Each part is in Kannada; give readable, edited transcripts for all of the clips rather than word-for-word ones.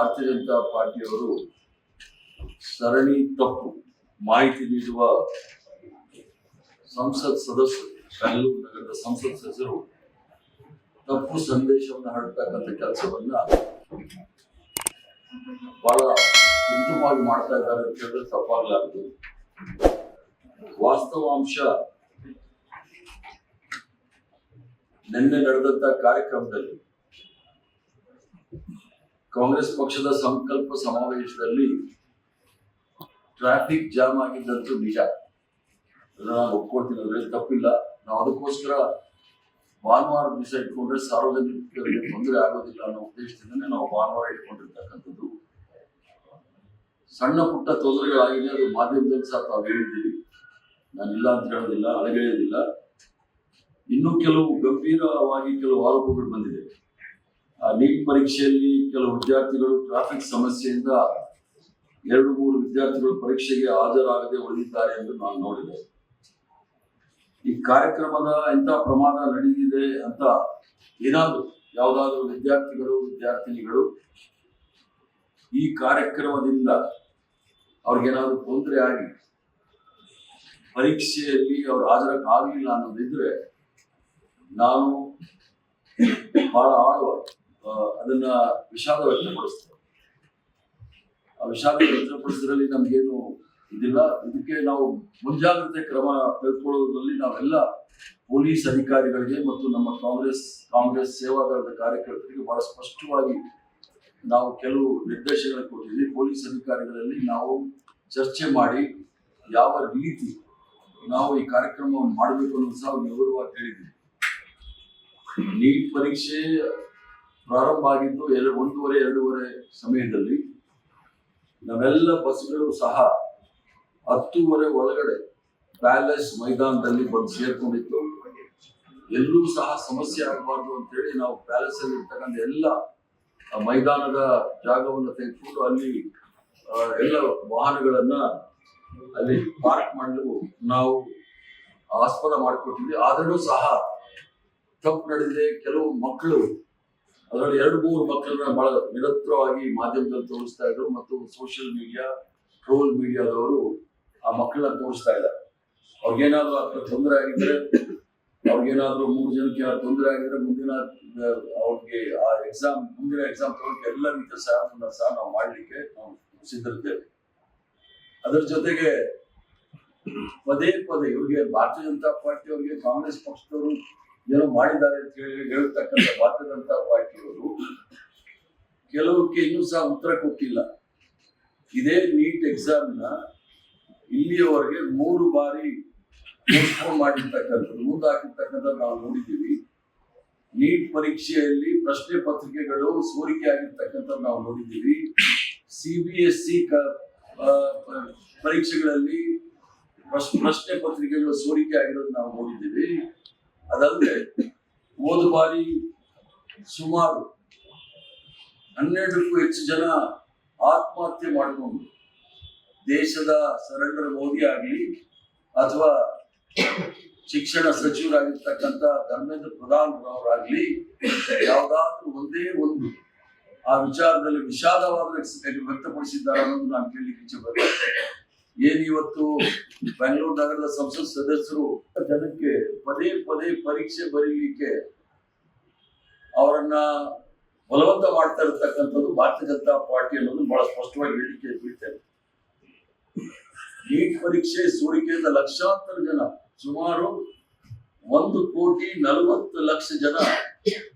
ಭಾರತೀಯ ಜನತಾ ಪಾರ್ಟಿಯವರು ಸರಣಿ ತಪ್ಪು ಮಾಹಿತಿ ನೀಡುವ ಸಂಸತ್ ಸದಸ್ಯರು, ಬೆಂಗಳೂರು ನಗರದ ಸಂಸತ್ ಸದಸ್ಯರು ತಪ್ಪು ಸಂದೇಶವನ್ನು ಹರಡ್ತಕ್ಕಂಥ ಕೆಲಸವನ್ನ ಬಹಳ ಉತ್ತಮವಾಗಿ ಮಾಡ್ತಾ ಇದ್ದಾರೆ ಅಂತ ಹೇಳಿದ್ರೆ ತಪ್ಪಾಗಲಾರದು. ವಾಸ್ತವಾಂಶ ನಿನ್ನೆ ನಡೆದಂತ ಕಾರ್ಯಕ್ರಮದಲ್ಲಿ ಕಾಂಗ್ರೆಸ್ ಪಕ್ಷದ ಸಂಕಲ್ಪ ಸಮಾವೇಶದಲ್ಲಿ ಟ್ರಾಫಿಕ್ ಜಾಮ್ ಆಗಿದ್ದಂತೂ ನಿಜ, ಅದನ್ನ ನಾನು ಒಪ್ಕೊಳ್ತೀನಿ, ಅದ್ರಲ್ಲಿ ತಪ್ಪಿಲ್ಲ. ನಾವು ಅದಕ್ಕೋಸ್ಕರ ಭಾನುವಾರ ದಿವಸ ಇಟ್ಕೊಂಡ್ರೆ ಸಾರ್ವಜನಿಕರಿಗೆ ತೊಂದರೆ ಆಗೋದಿಲ್ಲ ಅನ್ನೋ ಉದ್ದೇಶದಿಂದನೇ ನಾವು ಭಾನುವಾರ ಇಟ್ಕೊಂಡಿರ್ತಕ್ಕಂಥದ್ದು. ಸಣ್ಣ ಪುಟ್ಟ ತೊಂದರೆಗಳಾಗಿದೆ, ಅದು ಮಾಧ್ಯಮದಲ್ಲಿ ಸಹ ತಾವು ಹೇಳಿದ್ದೀವಿ, ನಾನು ಇಲ್ಲ ಅಂತ ಹೇಳೋದಿಲ್ಲ, ಅಳಗೆಯೋದಿಲ್ಲ. ಇನ್ನೂ ಕೆಲವು ಗಂಭೀರವಾಗಿ ಕೆಲವು ಆರೋಪಗಳು ಬಂದಿದೆ. ಆ ನೀಟ್ ಪರೀಕ್ಷೆಯಲ್ಲಿ ಕೆಲವು ವಿದ್ಯಾರ್ಥಿಗಳು ಟ್ರಾಫಿಕ್ ಸಮಸ್ಯೆಯಿಂದ 2-3 ವಿದ್ಯಾರ್ಥಿಗಳು ಪರೀಕ್ಷೆಗೆ ಹಾಜರಾಗದೆ ಉಳಿದಿದ್ದಾರೆ ಎಂದು ನಾನು ನೋಡಿದೆ. ಈ ಕಾರ್ಯಕ್ರಮದ ಎಂತ ಪ್ರಮಾದ ನಡೆದಿದೆ ಅಂತ ಯಾವುದಾದ್ರೂ ವಿದ್ಯಾರ್ಥಿನಿಗಳು ಈ ಕಾರ್ಯಕ್ರಮದಿಂದ ಅವ್ರಿಗೇನಾದ್ರೂ ತೊಂದರೆ ಆಗಿ ಪರೀಕ್ಷೆಯಲ್ಲಿ ಅವ್ರು ಹಾಜರಾಗಲಿಲ್ಲ ಅನ್ನೋದಿದ್ರೆ ನಾನು ಬಹಳ ಆಳವಾಗಿ ಅದನ್ನ ವಿಷಾದ ವ್ಯಕ್ತಪಡಿಸ್ತೇನೆ. ಆ ವಿಷಾದ ವ್ಯಕ್ತಪಡಿಸೋದ್ರಲ್ಲಿ ನಮ್ಗೇನು ಇದಿಲ್ಲ. ಇದಕ್ಕೆ ನಾವು ಮುಂಜಾಗ್ರತೆ ಕ್ರಮ ತೆಗೆದುಕೊಳ್ಳುವುದರಲ್ಲಿ ನಾವೆಲ್ಲ ಪೊಲೀಸ್ ಅಧಿಕಾರಿಗಳಿಗೆ ಮತ್ತು ನಮ್ಮ ಕಾಂಗ್ರೆಸ್ ಸೇವಾದಳದ ಕಾರ್ಯಕರ್ತರಿಗೆ ಬಹಳ ಸ್ಪಷ್ಟವಾಗಿ ನಾವು ಕೆಲವು ನಿರ್ದೇಶನ ಕೊಟ್ಟಿದ್ವಿ. ಪೊಲೀಸ್ ಅಧಿಕಾರಿಗಳಲ್ಲಿ ನಾವು ಚರ್ಚೆ ಮಾಡಿ ಯಾವ ರೀತಿ ನಾವು ಈ ಕಾರ್ಯಕ್ರಮವನ್ನು ಮಾಡಬೇಕು ಅನ್ನೋದು ಸಹ ವಿವರವಾಗಿ ಹೇಳಿದ್ವಿ. ನೀಟ್ ಪರೀಕ್ಷೆ ಪ್ರಾರಂಭ ಆಗಿದ್ದು 1:30-2:30 ಸಮಯದಲ್ಲಿ ನಾವೆಲ್ಲ ಬಸ್ಗಳು ಸಹ 10:30 ಒಳಗಡೆ ಪ್ಯಾಲೇಸ್ ಮೈದಾನದಲ್ಲಿ ಬಂದು ಸೇರ್ಕೊಂಡಿತ್ತು. ಎಲ್ಲೂ ಸಹ ಸಮಸ್ಯೆ ಆಗಬಾರ್ದು ಅಂತೇಳಿ ನಾವು ಪ್ಯಾಲೇಸ್ ಅಲ್ಲಿ ಇರ್ತಕ್ಕಂಥ ಎಲ್ಲ ಮೈದಾನದ ಜಾಗವನ್ನು ತೆಗೆದುಕೊಂಡು ಅಲ್ಲಿ ಎಲ್ಲ ವಾಹನಗಳನ್ನ ಅಲ್ಲಿ ಪಾರ್ಕ್ ಮಾಡಲು ನಾವು ಆಸ್ಪದ ಮಾಡಿಕೊಟ್ಟಿದ್ವಿ. ಆದ್ರೂ ಸಹ ತಪ್ಪು ನಡೆದಿದೆ. ಕೆಲವು ಮಕ್ಕಳು, ಅದರಲ್ಲಿ 2-3 ಮಕ್ಕಳನ್ನ ಬಹಳ ನಿರಂತರವಾಗಿ ಮಾಧ್ಯಮದಲ್ಲಿ ತೋರಿಸ್ತಾ ಇದ್ರು ಮತ್ತು ಸೋಷಿಯಲ್ ಮೀಡಿಯಾ, ಟ್ರೋಲ್ ಮೀಡಿಯಾದವರು ಆ ಮಕ್ಕಳನ್ನ ತೋರಿಸ್ತಾ ಇದ್ದಾರೆ. ಅವ್ರಿಗೇನಾದ್ರೂ ತೊಂದರೆ ಆಗಿದ್ರೆ, ಅವ್ರಿಗೇನಾದ್ರೂ 3 ಜನಕ್ಕೆ ತೊಂದರೆ ಆಗಿದ್ರೆ ಮುಂದಿನ ಅವ್ರಿಗೆ ಮುಂದಿನ ಎಕ್ಸಾಮ್ ತಗೊಳ್ಳಕ್ಕೆ ಎಲ್ಲ ರೀತಿಯ ಸಹಾಯವನ್ನು ಸಹ ನಾವು ಮಾಡ್ಲಿಕ್ಕೆ ನಾವು ಸಿದ್ಧರಿದ್ದೇವೆ. ಅದರ ಜೊತೆಗೆ ಪದೇ ಇವ್ರಿಗೆ ಭಾರತೀಯ ಜನತಾ ಪಾರ್ಟಿ ಅವರಿಗೆ ಕಾಂಗ್ರೆಸ್ ಪಕ್ಷದವರು ಏನೋ ಮಾಡಿದ್ದಾರೆ ಅಂತ ಹೇಳಿ ಹೇಳ್ತಕ್ಕಂಥ ಭಾರತೀಯ ಜನತಾ ಪಾರ್ಟಿಯವರು ಕೆಲವಕ್ಕೆ ಇನ್ನೂ ಸಹ ಉತ್ತರ ಕೊಟ್ಟಿಲ್ಲ. ಇದೇ ನೀಟ್ ಎಕ್ಸಾಮ್ನ ಇಲ್ಲಿಯವರೆಗೆ 3 ಬಾರಿ ಪೋಸ್ಟ್ಪೋನ್ ಮಾಡಿರ್ತಕ್ಕಂಥದ್ದು, ಮುಂದಾಕಿರ್ತಕ್ಕಂಥದ್ದು ನಾವು ನೋಡಿದ್ದೀವಿ. ನೀಟ್ ಪರೀಕ್ಷೆಯಲ್ಲಿ ಪ್ರಶ್ನೆ ಪತ್ರಿಕೆಗಳು ಸೋರಿಕೆ ಆಗಿರ್ತಕ್ಕಂಥದ್ದು ನಾವು ನೋಡಿದ್ದೀವಿ. CBSE ಪರೀಕ್ಷೆಗಳಲ್ಲಿ ಪ್ರಶ್ನೆ ಪತ್ರಿಕೆಗಳು ಸೋರಿಕೆ ಆಗಿರೋದು ನಾವು ನೋಡಿದ್ದೀವಿ. ಅದಲ್ಲದೆ ಹೋದ ಬಾರಿ ಸುಮಾರು 12ಕ್ಕೂ ಹೆಚ್ಚು ಜನ ಆತ್ಮಹತ್ಯೆ ಮಾಡಿಕೊಂಡು, ದೇಶದ ನರೇಂದ್ರ ಮೋದಿ ಆಗಲಿ ಅಥವಾ ಶಿಕ್ಷಣ ಸಚಿವರಾಗಿರ್ತಕ್ಕಂಥ ಧರ್ಮೇಂದ್ರ ಪ್ರಧಾನ್ ಅವರಾಗ್ಲಿ ಯಾವ್ದಾದ್ರೂ ಒಂದೇ ಒಂದು ಆ ವಿಚಾರದಲ್ಲಿ ವಿಷಾದವಾದ ವ್ಯಕ್ತಪಡಿಸಿದ್ದಾರೆ ಅನ್ನೋದು ನಾನು ಕೇಳಲಿಕ್ಕೆ ಇಚ್ಛೆ ಬರ್ತೇನೆ. ಇವತ್ತು ಬೆಂಗಳೂರು ನಗರದ ಸಂಸತ್ ಸದಸ್ಯರು ಜನಕ್ಕೆ ಪದೇ ಪರೀಕ್ಷೆ ಬರೀಲಿಕ್ಕೆ ಅವರನ್ನ ಬಲವಂತ ಮಾಡ್ತಾ ಇರತಕ್ಕಂಥದ್ದು ಭಾರತೀಯ ಜನತಾ ಪಾರ್ಟಿ ಅನ್ನೋದು ಬಹಳ ಸ್ಪಷ್ಟವಾಗಿ ಹೇಳಿಕೆ ಬೀಳ್ತೇನೆ. ನೀಟ್ ಪರೀಕ್ಷೆ ಸೋರಿಕೆಯಿಂದ ಲಕ್ಷಾಂತರ ಜನ, ಸುಮಾರು 1,40,00,000 ಜನ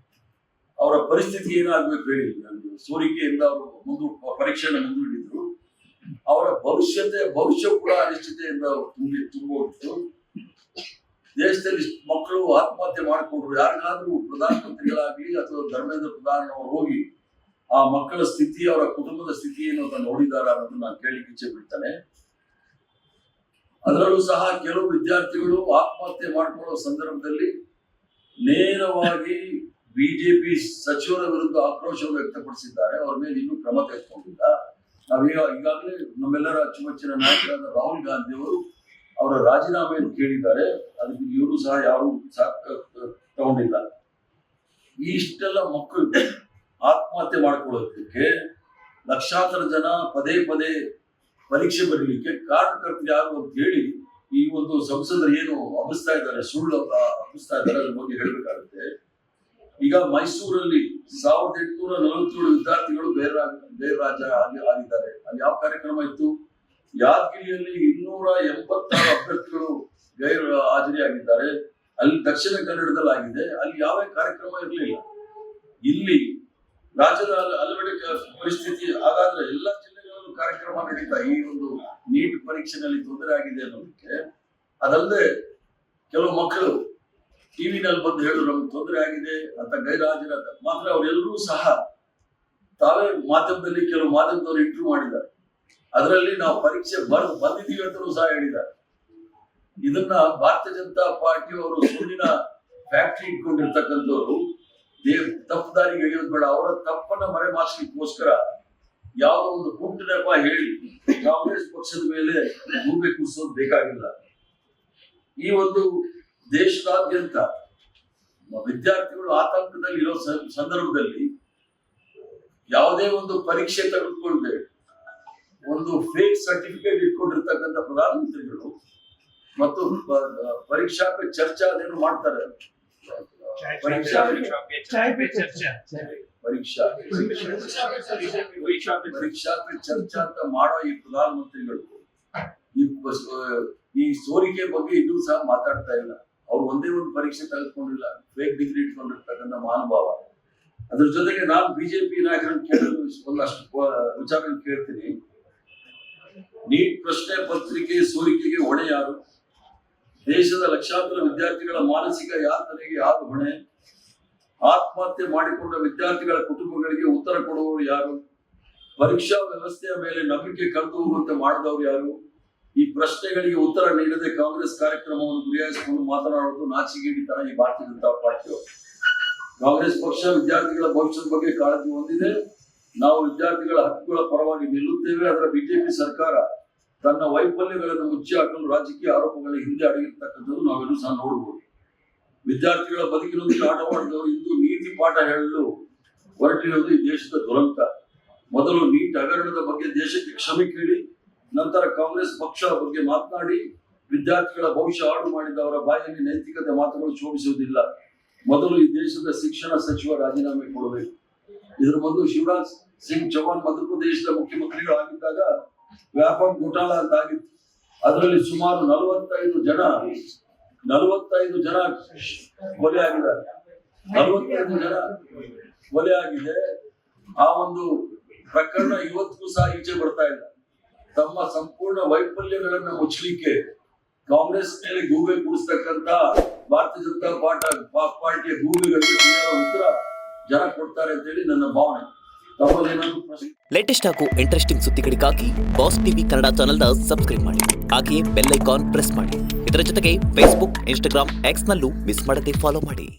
ಅವರ ಪರಿಸ್ಥಿತಿ ಏನಾಗ್ಬೇಕು ಹೇಳಿ, ಸೋರಿಕೆಯಿಂದ ಅವರು ಪರೀಕ್ಷೆಯನ್ನು ಮುಂದೂಡಿದ್ರು. ಅವರ ಭವಿಷ್ಯ ಕೂಡ ಅನಿಶ್ಚಿತೆಯಿಂದ ತುಂಬಿತ್ತು. ದೇಶದಲ್ಲಿ ಮಕ್ಕಳು ಆತ್ಮಹತ್ಯೆ ಮಾಡಿಕೊಂಡ್ರು. ಯಾರಿಗಾದ್ರೂ ಪ್ರಧಾನಮಂತ್ರಿಗಳಾಗ್ಲಿ ಅಥವಾ ಧರ್ಮೇಂದ್ರ ಪ್ರಧಾನ್ ಅವರು ಹೋಗಿ ಆ ಮಕ್ಕಳ ಸ್ಥಿತಿ, ಅವರ ಕುಟುಂಬದ ಸ್ಥಿತಿ ಏನು ಅಂತ ನೋಡಿದಾರ ಅನ್ನೋದನ್ನ ನಾನು ಕೇಳಲಿಕ್ಕೆ ಇಚ್ಛೆ ಬಿಡ್ತಾನೆ. ಅದರಲ್ಲೂ ಸಹ ಕೆಲವು ವಿದ್ಯಾರ್ಥಿಗಳು ಆತ್ಮಹತ್ಯೆ ಮಾಡಿಕೊಳ್ಳುವ ಸಂದರ್ಭದಲ್ಲಿ ನೇರವಾಗಿ ಬಿಜೆಪಿ ಸಚಿವರ ವಿರುದ್ಧ ಆಕ್ರೋಶವನ್ನು ವ್ಯಕ್ತಪಡಿಸಿದ್ದಾರೆ. ಅವರ ಮೇಲೆ ಇನ್ನೂ ಕ್ರಮ ತೆಗೆದುಕೊಂಡಿಲ್ಲ. ಈಗಾಗಲೇ ನಮ್ಮೆಲ್ಲರ ಅಚ್ಚುಮೆಚ್ಚಿನ ನಾಯಕರಾದ ರಾಹುಲ್ ಗಾಂಧಿ ಅವರು ಅವರ ರಾಜೀನಾಮೆಯನ್ನು ಕೇಳಿದ್ದಾರೆ. ಅದಕ್ಕೆ ಇವರು ಸಹ ಯಾರು ತಗೊಂಡಿಲ್ಲ. ಇಷ್ಟೆಲ್ಲ ಮಕ್ಕಳು ಆತ್ಮಹತ್ಯೆ ಮಾಡ್ಕೊಳ್ಳೋದಕ್ಕೆ ಲಕ್ಷಾಂತರ ಜನ ಪದೇ ಪದೇ ಪರೀಕ್ಷೆ ಬರೀಲಿಕ್ಕೆ ಕಾರಣಕರ್ತರು ಯಾರು ಅಂತ ಹೇಳಿ ಈ ಒಂದು ಸಂಸದರು ಏನು ಹಬ್ಬಿಸ್ತಾ ಇದ್ದಾರೆ, ಸುಳ್ಳು ಹಬ್ಬಿಸ್ತಾ ಇದ್ದಾರೆ, ಅದ್ರ ಬಗ್ಗೆ ಹೇಳ್ಬೇಕಾಗುತ್ತೆ. ಈಗ ಮೈಸೂರಲ್ಲಿ 1847 ವಿದ್ಯಾರ್ಥಿಗಳು ಬೇರೆ ರಾಜ್ಯ ಆಗಿದ್ದಾರೆ. ಅಲ್ಲಿ ಯಾವ ಕಾರ್ಯಕ್ರಮ ಇತ್ತು? ಯಾದಗಿರಿಯಲ್ಲಿ 286 ಅಭ್ಯರ್ಥಿಗಳು ಗೈರು ಹಾಜರಿಯಾಗಿದ್ದಾರೆ. ಅಲ್ಲಿ ದಕ್ಷಿಣ ಕನ್ನಡದಲ್ಲಿ ಆಗಿದೆ. ಅಲ್ಲಿ ಯಾವ ಕಾರ್ಯಕ್ರಮ ಇರಲಿಲ್ಲ. ಇಲ್ಲಿ ರಾಜ್ಯದ ಹಲವೆಡೆ ಪರಿಸ್ಥಿತಿ. ಹಾಗಾದ್ರೆ ಎಲ್ಲ ಜಿಲ್ಲೆಗಳಲ್ಲೂ ಕಾರ್ಯಕ್ರಮ ನಡೀತಾ ಈ ಒಂದು ನೀಟ್ ಪರೀಕ್ಷೆನಲ್ಲಿ ತೊಂದರೆ ಆಗಿದೆ ಅನ್ನೋದಕ್ಕೆ. ಅದಲ್ಲದೆ ಕೆಲವು ಮಕ್ಕಳು ಟಿವಿನಲ್ಲಿ ಬಂದು ಹೇಳು ನಮ್ಗೆ ತೊಂದರೆ ಆಗಿದೆ ಅಂತ ಗೈರಾಜರಾದ ಮಾತ್ರ ಅವರೆಲ್ಲರೂ ಸಹ ತಾವೇ ಮಾಧ್ಯಮದಲ್ಲಿ ಕೆಲವು ಮಾಧ್ಯಮದವರು ಇಂಟರ್ವ್ಯೂ ಮಾಡಿದ್ದಾರೆ. ಅದರಲ್ಲಿ ನಾವು ಪರೀಕ್ಷೆ ಬಂದಿದ್ದೀವಿ ಅಂತಲೂ ಸಹ ಹೇಳಿದ್ದಾರೆ. ಇದನ್ನ ಭಾರತೀಯ ಜನತಾ ಪಾರ್ಟಿ ಅವರು ಸುಳ್ಳಿನ ಫ್ಯಾಕ್ಟ್ರಿ ಇಟ್ಕೊಂಡಿರ್ತಕ್ಕಂಥವ್ರು ತಪ್ಪು ದಾರಿಗೆ ಎಳೆಯೋದು ಬೇಡ. ಅವರ ತಪ್ಪನ್ನ ಮರೆಮಾಚಲಿಕ್ಕೋಸ್ಕರ ಯಾವುದೋ ಒಂದು ಪುಟ್ಟ ನೆಪ ಹೇಳಿ ಕಾಂಗ್ರೆಸ್ ಪಕ್ಷದ ಮೇಲೆ ಗೂಬೆ ಕೂರಿಸೋದು ಬೇಕಾಗಿಲ್ಲ. ಈ ಒಂದು ದೇಶದಾದ್ಯಂತ ವಿದ್ಯಾರ್ಥಿಗಳು ಆತಂಕದಲ್ಲಿ ಇರೋ ಸಂದರ್ಭದಲ್ಲಿ ಯಾವುದೇ ಒಂದು ಪರೀಕ್ಷೆ ತೆಗೆದುಕೊಂಡೆ ಒಂದು ಫೇಕ್ ಸರ್ಟಿಫಿಕೇಟ್ ಇಟ್ಕೊಂಡಿರ್ತಕ್ಕಂಥ ಪ್ರಧಾನಮಂತ್ರಿಗಳು ಮತ್ತು ಪರೀಕ್ಷಾ ಪೇ ಚರ್ಚಾ ಅದೇನು ಮಾಡ್ತಾರೆ, ಪರೀಕ್ಷಾ ಪೇ ಚರ್ಚಾ ಅಂತ ಮಾಡೋ ಈ ಪ್ರಧಾನಮಂತ್ರಿಗಳು ಈ ಸೋರಿಕೆ ಬಗ್ಗೆ ಇನ್ನೂ ಸಹ ಮಾತಾಡ್ತಾ ಇಲ್ಲ. ಅವ್ರು ಒಂದೇ ಒಂದು ಪರೀಕ್ಷೆ ತೆಗೆದುಕೊಂಡಿಲ್ಲ, ಫೇಕ್ ಡಿಗ್ರಿ ಇಟ್ಕೊಂಡಿರ್ತಕ್ಕಂಥ ಮಹಾನುಭಾವ. ಅದ್ರ ಜೊತೆಗೆ ನಾನು ಬಿಜೆಪಿ ನಾಯಕರನ್ನು ಕೇಳಲು ಒಂದಷ್ಟು ವಿಚಾರ ಕೇಳ್ತೀನಿ. ನೀಟ್ ಪ್ರಶ್ನೆ ಪತ್ರಿಕೆ ಸೋರಿಕೆಗೆ ಹೊಣೆ ಯಾರು? ದೇಶದ ಲಕ್ಷಾಂತರ ವಿದ್ಯಾರ್ಥಿಗಳ ಮಾನಸಿಕ ಯಾತನೆಗೆ ಯಾರು ಹೊಣೆ? ಆತ್ಮಹತ್ಯೆ ಮಾಡಿಕೊಂಡ ವಿದ್ಯಾರ್ಥಿಗಳ ಕುಟುಂಬಗಳಿಗೆ ಉತ್ತರ ಕೊಡುವವರು ಯಾರು? ಪರೀಕ್ಷಾ ವ್ಯವಸ್ಥೆಯ ಮೇಲೆ ನಂಬಿಕೆ ಕಳೆದು ಹೋಗುವಂತೆ ಮಾಡಿದವರು ಯಾರು? ಈ ಪ್ರಶ್ನೆಗಳಿಗೆ ಉತ್ತರ ನೀಡದೆ ಕಾಂಗ್ರೆಸ್ ಕಾರ್ಯಕ್ರಮವನ್ನು ಗುರಿಯಾಗಿಸಿಕೊಂಡು ಮಾತನಾಡುವುದು ನಾಚಿಕೆಗೇಡಿತನ ಈ ಭಾರತೀಯ ಜನತಾ ಪಾರ್ಟಿಯವರು. ಕಾಂಗ್ರೆಸ್ ಪಕ್ಷ ವಿದ್ಯಾರ್ಥಿಗಳ ಭವಿಷ್ಯದ ಬಗ್ಗೆ ಕಾಳಜಿ ಹೊಂದಿದೆ. ನಾವು ವಿದ್ಯಾರ್ಥಿಗಳ ಹಕ್ಕುಗಳ ಪರವಾಗಿ ನಿಲ್ಲುತ್ತೇವೆ. ಅದರ ಬಿಜೆಪಿ ಸರ್ಕಾರ ತನ್ನ ವೈಫಲ್ಯಗಳನ್ನು ಮುಚ್ಚಿ ಹಾಕಲು ರಾಜಕೀಯ ಆರೋಪಗಳ ಹಿಂದೆ ಅಡಗಿರ್ತಕ್ಕಂಥದ್ದು ನಾವೆಲ್ಲೂ ಸಹ ನೋಡಬಹುದು. ವಿದ್ಯಾರ್ಥಿಗಳ ಬದುಕಿನೊಂದಿಗೆ ಆಟವಾಡಿದವರು ಇಂದು ನೀತಿ ಪಾಠ ಹೇಳಲು ಹೊರಟಿರುವುದು ಈ ದೇಶದ ದುರಂತ. ಮೊದಲು ನೀಟ್ ಹಗರಣದ ಬಗ್ಗೆ ದೇಶಕ್ಕೆ ಕ್ಷಮೆ ಕೇಳಿ, ನಂತರ ಕಾಂಗ್ರೆಸ್ ಪಕ್ಷ ಬಗ್ಗೆ ಮಾತನಾಡಿ ವಿದ್ಯಾರ್ಥಿಗಳ ಭವಿಷ್ಯ ಹಾಳು ಮಾಡಿದವರ ಬಾಯಲ್ಲಿ ನೈತಿಕತೆ ಮಾತುಗಳು ಶೋಭಿಸುವುದಿಲ್ಲ. ಮೊದಲು ಈ ದೇಶದ ಶಿಕ್ಷಣ ಸಚಿವ ರಾಜೀನಾಮೆ ಕೊಡಬೇಕು. ಇದರ ಮೊದಲು ಶಿವರಾಜ್ ಸಿಂಗ್ ಚೌಹಾಣ್ ಮಧ್ಯಪ್ರದೇಶದ ಮುಖ್ಯಮಂತ್ರಿಗಳಾಗಿದ್ದಾಗ ವ್ಯಾಪಕ ಘೋಟಾಲ ಅಂತ ಆಗಿತ್ತು. ಅದರಲ್ಲಿ ಸುಮಾರು 45 ಜನ ಕೊಲೆ ಆಗಿದ್ದಾರೆ. 45 ಜನ ಕೊಲೆ ಆಗಿದೆ. ಆ ಒಂದು ಪ್ರಕರಣ ಇವತ್ತಿಗೂ ಸಹ ಈಚೆ ಬರ್ತಾ ಇಲ್ಲ. ತಮ್ಮ ಸಂಪೂರ್ಣ ವೈಫಲ್ಯಗಳನ್ನ ಮುಚ್ಚಲಿಕ್ಕೆ ಕಾಂಗ್ರೆಸ್ ಮೇಲೆ ಗೂಬೆ ಕೂಡಿಸ್ತಕ್ಕಂತ ಭಾರತೀಯ ಜನತಾ ಪಾರ್ಟಿಯ ಗೂಬೆಗಳಿಗೆ ಉತ್ತರ ಜನ ಕೊಡ್ತಾರೆ ಅಂತ ಹೇಳಿ ನನ್ನ ಭಾವನೆ. ಲೇಟೆಸ್ಟ್ ಹಾಗೂ ಇಂಟ್ರೆಸ್ಟಿಂಗ್ ಸುದ್ದಿಗಳಿಗಾಗಿ ಬಾಸ್ ಟಿವಿ ಕನ್ನಡ ಚಾನೆಲ್ನ ಸಬ್ಸ್ಕ್ರೈಬ್ ಮಾಡಿ. ಹಾಗೆಯೇ ಬೆಲ್ ಐಕಾನ್ ಪ್ರೆಸ್ ಮಾಡಿ. ಇದರ ಜೊತೆಗೆ ಫೇಸ್ಬುಕ್, ಇನ್ಸ್ಟಾಗ್ರಾಮ್, ಎಕ್ಸ್ ನಲ್ಲೂ ಮಿಸ್ ಮಾಡದೆ ಫಾಲೋ ಮಾಡಿ.